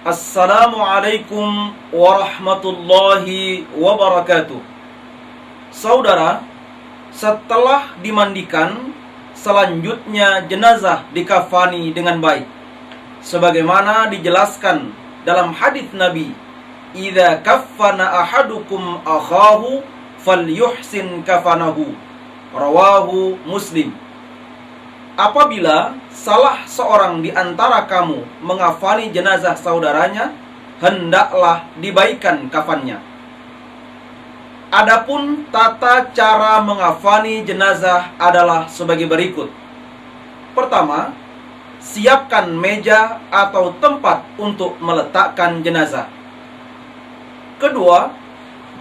Assalamualaikum warahmatullahi wabarakatuh. Saudara, setelah dimandikan, selanjutnya jenazah dikafani dengan baik, sebagaimana dijelaskan dalam hadis Nabi, "Idza kaffana ahadukum akhahu falyuhsin kafanahu." Rawahu Muslim. Apabila salah seorang di antara kamu mengafani jenazah saudaranya, hendaklah dibaikan kafannya. Adapun tata cara mengafani jenazah adalah sebagai berikut. Pertama, siapkan meja atau tempat untuk meletakkan jenazah. Kedua,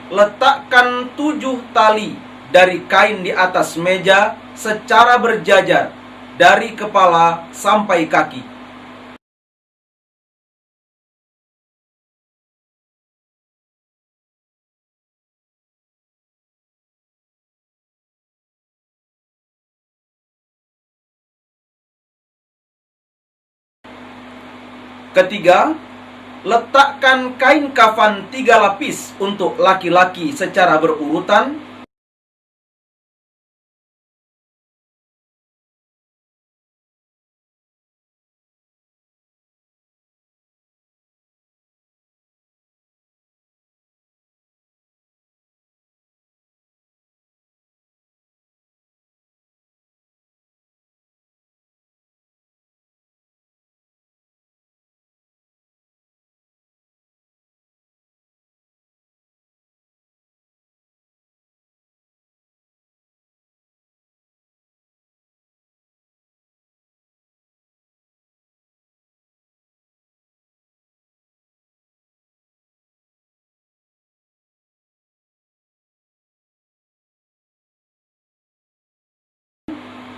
letakkan 7 tali dari kain di atas meja secara berjajar dari kepala sampai kaki. Ketiga, letakkan kain kafan 3 lapis untuk laki-laki secara berurutan.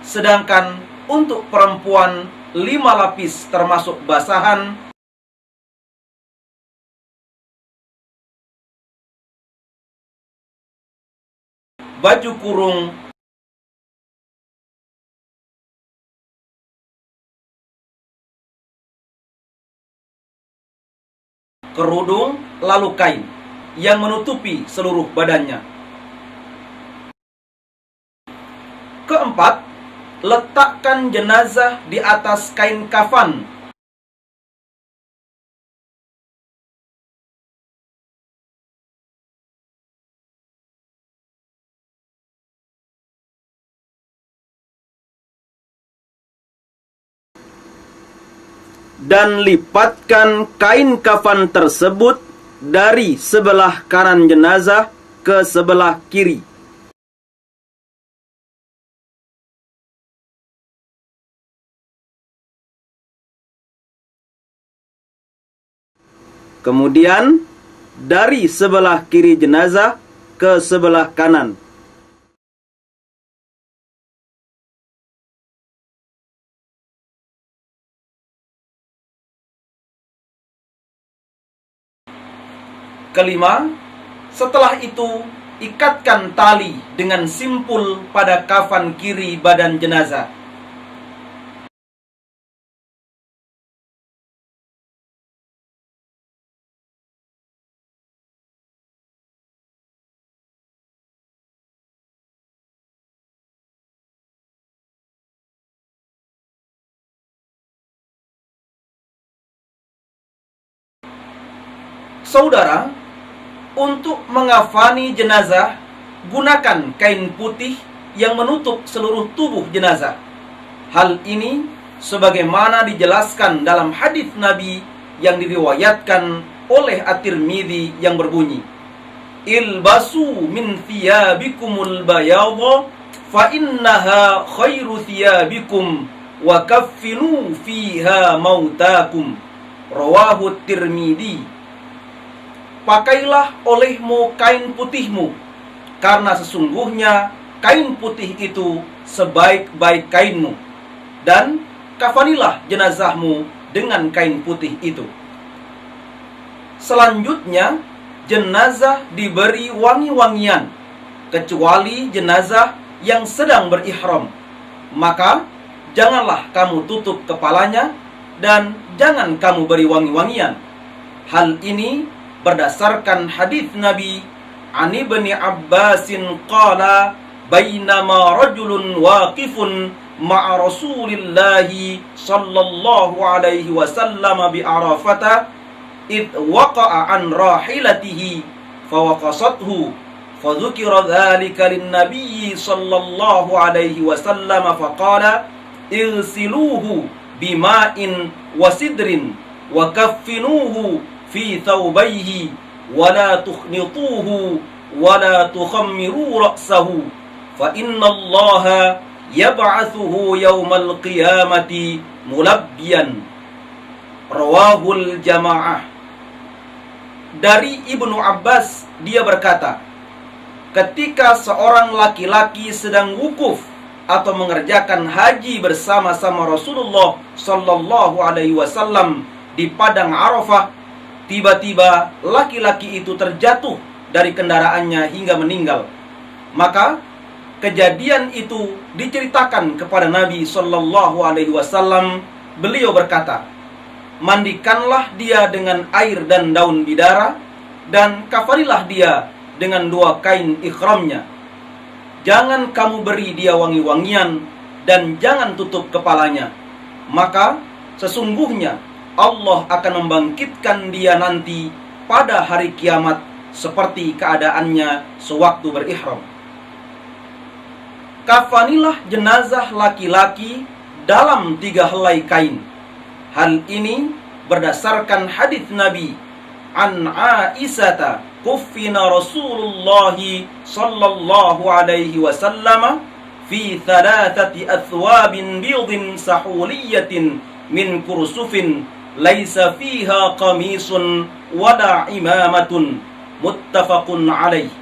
Sedangkan untuk perempuan 5 lapis termasuk basahan, baju kurung, kerudung, lalu kain yang menutupi seluruh badannya. Keempat, letakkan jenazah di atas kain kafan. Dan lipatkan kain kafan tersebut dari sebelah kanan jenazah ke sebelah kiri. Kemudian dari sebelah kiri jenazah ke sebelah kanan. Kelima, setelah itu ikatkan tali dengan simpul pada kafan kiri badan jenazah. Saudara, untuk mengafani jenazah, gunakan kain putih yang menutup seluruh tubuh jenazah. Hal ini sebagaimana dijelaskan dalam hadis Nabi yang diriwayatkan oleh At-Tirmidzi yang berbunyi, "Ilbasu min thiyabikumul bayadha fa innaha khairu thiyabikum wa kaffinu fiha mautakum." Rawahu Tirmidzi. Pakailah olehmu kain putihmu, karena sesungguhnya kain putih itu sebaik-baik kainmu, dan kafanilah jenazahmu dengan kain putih itu. Selanjutnya, jenazah diberi wangi-wangian, kecuali jenazah yang sedang berihram. Maka, janganlah kamu tutup kepalanya, dan jangan kamu beri wangi-wangian. Hal ini berdasarkan hadis Nabi an Ibni Abbasin qala bainama rajulun waqifun ma'a Rasulillahi sallallahu alaihi wasallam bi Arafata id waqa'a an rahilatihi fawaqasathu fadhukira dhalika lin-nabiy sallallahu alaihi wasallam faqala igsiluhu bima'in wasidrin wa kaffinuhu fi thawbayhi wa la tukhnituhu wa la tukhammiru ra'sahu fa inna Allaha yab'athuhu yawmal qiyamati mulabbiyan. Rawahul jamaah. Dari Ibnu Abbas, dia berkata, ketika seorang laki-laki sedang wukuf atau mengerjakan haji bersama-sama Rasulullah sallallahu alaihi wasallam di padang Arafah, tiba-tiba laki-laki itu terjatuh dari kendaraannya hingga meninggal. Maka kejadian itu diceritakan kepada Nabi sallallahu alaihi wasallam. Beliau berkata, mandikanlah dia dengan air dan daun bidara, dan kafanilah dia dengan 2 kain ikhramnya. Jangan kamu beri dia wangi-wangian, dan jangan tutup kepalanya. Maka sesungguhnya Allah akan membangkitkan dia nanti pada hari kiamat seperti keadaannya sewaktu berihram. Kafanilah jenazah laki-laki dalam 3 helai kain. Hal ini berdasarkan hadis Nabi an Aisyah kuffina Rasulullah sallallahu alaihi wasallam fi 3 athwabin bidin sahuliyatin min kursufin laisa fiha qamisun wala imamatun, muttafaqun alaih.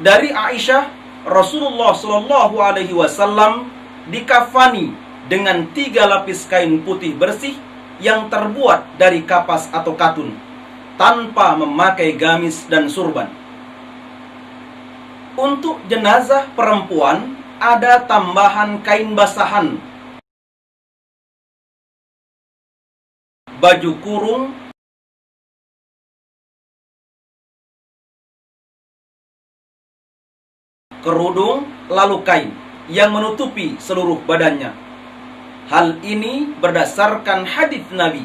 Dari Aisyah, Rasulullah sallallahu alaihi wasallam dikafani dengan 3 lapis kain putih bersih yang terbuat dari kapas atau katun, tanpa memakai gamis dan surban. Untuk jenazah perempuan ada tambahan kain basahan, baju kurung, kerudung, lalu kain yang menutupi seluruh badannya. Hal ini berdasarkan hadis Nabi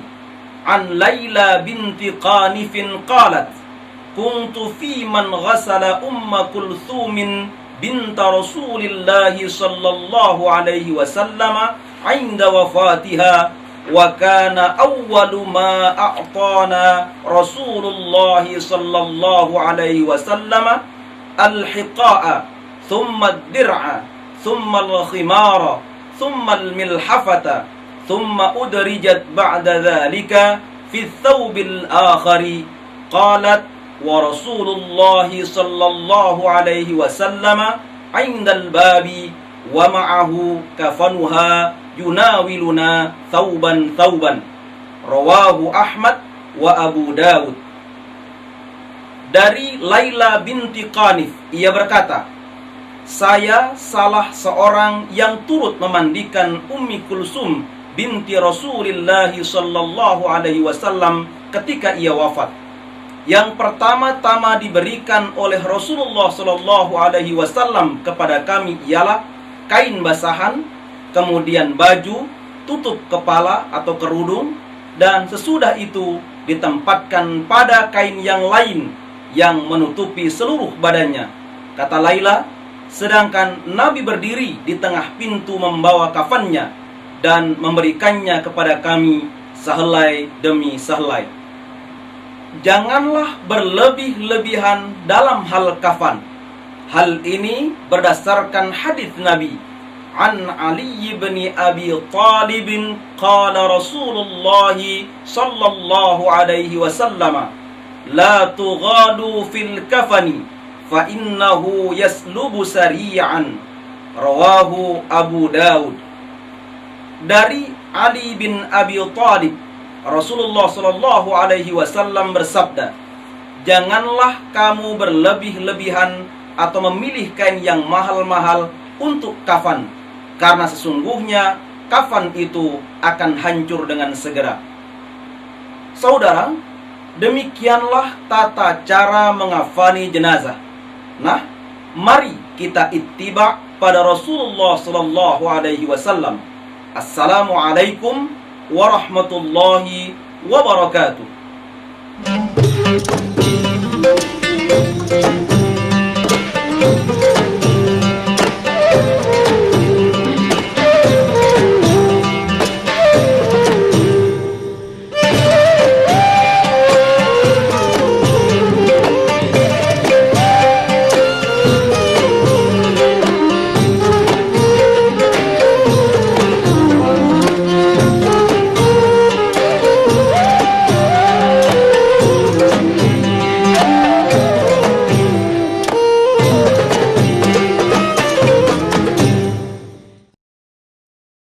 an Laila binti Qanifin qalat kuntu fi man ghasala umma Kulthumin binta Rasulillah sallallahu alaihi wasallam 'inda wafatiha wa kana awwalu ma a'tana Rasulullah sallallahu alaihi wasallam al-hiqa'a thumma ad-dir'a thumma al-khimara thumma al-milhafata thumma udrijat ba'da dhalika fi thawbil akhari. Qalat wa Rasulullah sallallahu alaihi wasallam 'inda al-babi wa ma'ahu kafanuha yunawiluna thawban. Rawahu Ahmad wa Abu Dawud. Dari Laila binti Qanif, ia berkata, saya salah seorang yang turut memandikan Ummi Kulsum binti Rasulillah sallallahu alaihi wasallam ketika ia wafat. Yang pertama-tama diberikan oleh Rasulullah sallallahu alaihi wasallam kepada kami ialah kain basahan, kemudian baju, tutup kepala atau kerudung, dan sesudah itu ditempatkan pada kain yang lain yang menutupi seluruh badannya. Kata Laila, sedangkan Nabi berdiri di tengah pintu membawa kafannya dan memberikannya kepada kami sehelai demi sehelai. Janganlah berlebih-lebihan dalam hal kafan. Hal ini berdasarkan hadis Nabi an Ali bin Abi Talib qala Rasulullah sallallahu alaihi wasallam la tughadu fil kafani fa innahu yaslubu sari'an. Rawahu Abu Dawud. Dari Ali bin Abi Talib, Rasulullah sallallahu alaihi wasallam bersabda, janganlah kamu berlebih-lebihan atau memilih kain yang mahal-mahal untuk kafan, karena sesungguhnya kafan itu akan hancur dengan segera. Saudara, Demikianlah tata cara mengafani jenazah. Nah, mari kita ittiba pada Rasulullah sallallahu alaihi wasallam. Assalamualaikum warahmatullahi wabarakatuh.